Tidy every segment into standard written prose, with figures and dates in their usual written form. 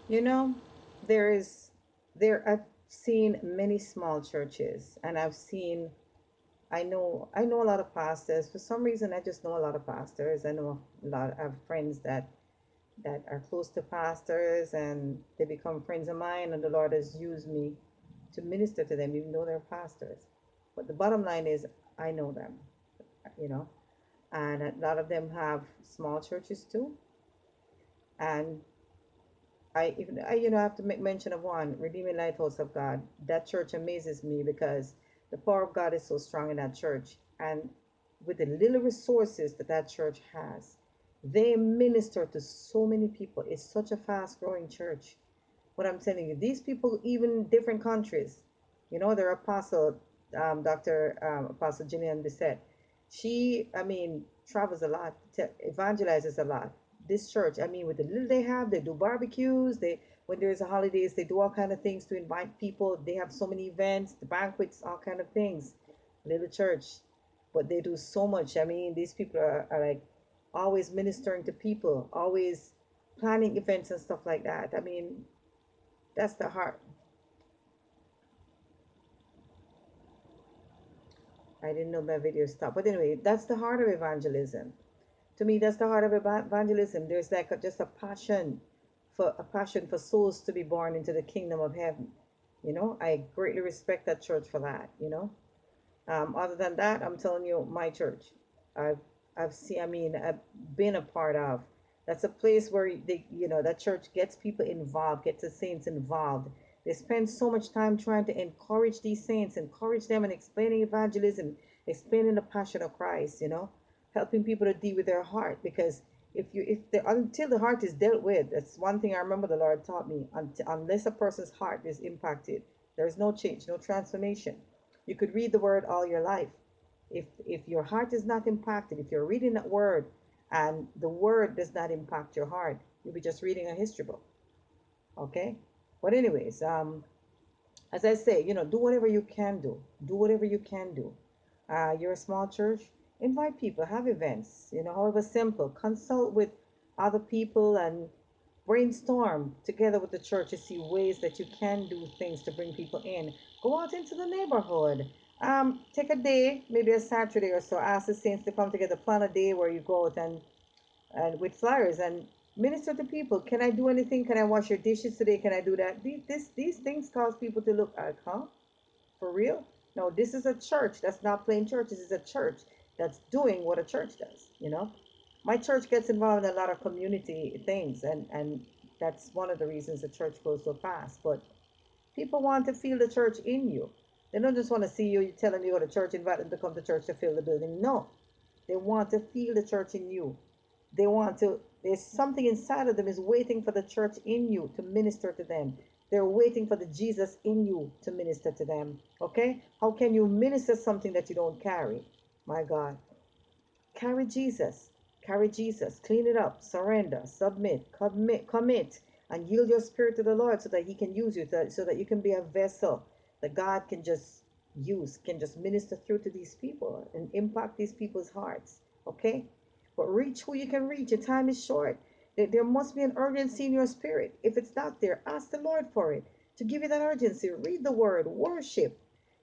You know, there is there I've seen many small churches, and I know a lot of pastors. For some reason I just know a lot of pastors. I know a lot I have friends that are close to pastors, and they become friends of mine, and the Lord has used me to minister to them even though they're pastors. But the bottom line is I know them, you know, and a lot of them have small churches too. And I have to make mention of one, Redeeming Lighthouse of God. That church amazes me because the power of God is so strong in that church. And with the little resources that that church has, they minister to so many people. It's such a fast growing church. What I'm telling you, these people, even different countries, their apostle, Dr. Apostle Gillian Bissett, travels a lot, evangelizes a lot. This church, with the little they have, they do barbecues. When there's a holidays, they do all kind of things to invite people. They have so many events, the banquets, all kind of things. Little church, but they do so much. These people are like always ministering to people, always planning events and stuff like that. That's the heart. I didn't know my video stopped. But anyway, that's the heart of evangelism. To me, that's the heart of evangelism. There's like just a passion for souls to be born into the kingdom of heaven. I greatly respect that church for that. Other than that, I'm telling you, my church, I've I've been a part of. That's a place where that church gets people involved, gets the saints involved. They spend so much time trying to encourage these saints, encourage them, and explaining evangelism, explaining the passion of Christ. Helping people to deal with their heart, because until the heart is dealt with, that's one thing I remember the Lord taught me. Unless a person's heart is impacted, there's no change, no transformation. You could read the word all your life. If your heart is not impacted, if you're reading that word and the word does not impact your heart, you'll be just reading a history book. Okay? But anyways, as I say, do whatever you can do. Do whatever you can do. You're a small church, invite people, have events, however simple. Consult with other people and brainstorm together with the church to see ways that you can do things to bring people in. Go out into the neighborhood. Take a day, maybe a Saturday or so. Ask the saints to come together. Plan a day where you go out and with flyers and minister to people. Can I do anything? Can I wash your dishes today? Can I do that? These things cause people to look at, huh? For real? No, this is a church that's not plain church. This is a church that's doing what a church does. My church gets involved in a lot of community things, and that's one of the reasons the church goes so fast. But people want to feel the church in you. They don't just want to see you, you tell them you go to church, invite them to come to church to fill the building. No, they want to feel the church in you. There's something inside of them is waiting for the church in you to minister to them. They're waiting for the Jesus in you to minister to them. Okay? How can you minister something that you don't carry? My God. Carry Jesus. Carry Jesus. Clean it up. Surrender. Submit. Commit. And yield your spirit to the Lord so that He can use you, so that you can be a vessel that God can just use, can just minister through to these people and impact these people's hearts. Okay? But reach who you can reach. Your time is short. There must be an urgency in your spirit. If it's not there, ask the Lord for it to give you that urgency. Read the word, worship,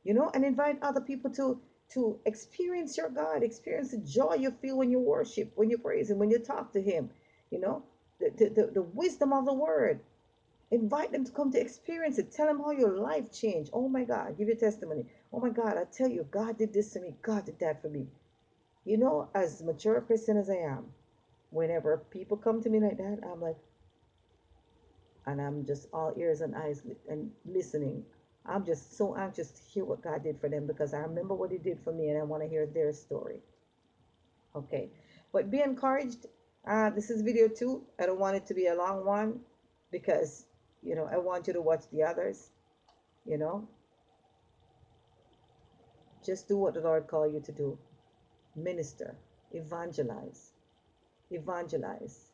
and invite other people to experience your God, experience the joy you feel when you worship, when you praise Him, when you talk to Him, you know, the wisdom of the word. Invite them to come to experience it. Tell them how your life changed. Oh my God, give your testimony. Oh my God, I tell you, God did this to me. God did that for me. As mature a Christian as I am, whenever people come to me like that, I'm like, and I'm just all ears and eyes and listening. I'm just so anxious to hear what God did for them, because I remember what He did for me and I want to hear their story. Okay, but be encouraged. This is video 2. I don't want it to be a long one, because I want you to watch the others. You know, just do what the Lord called you to do. Minister, evangelize, evangelize.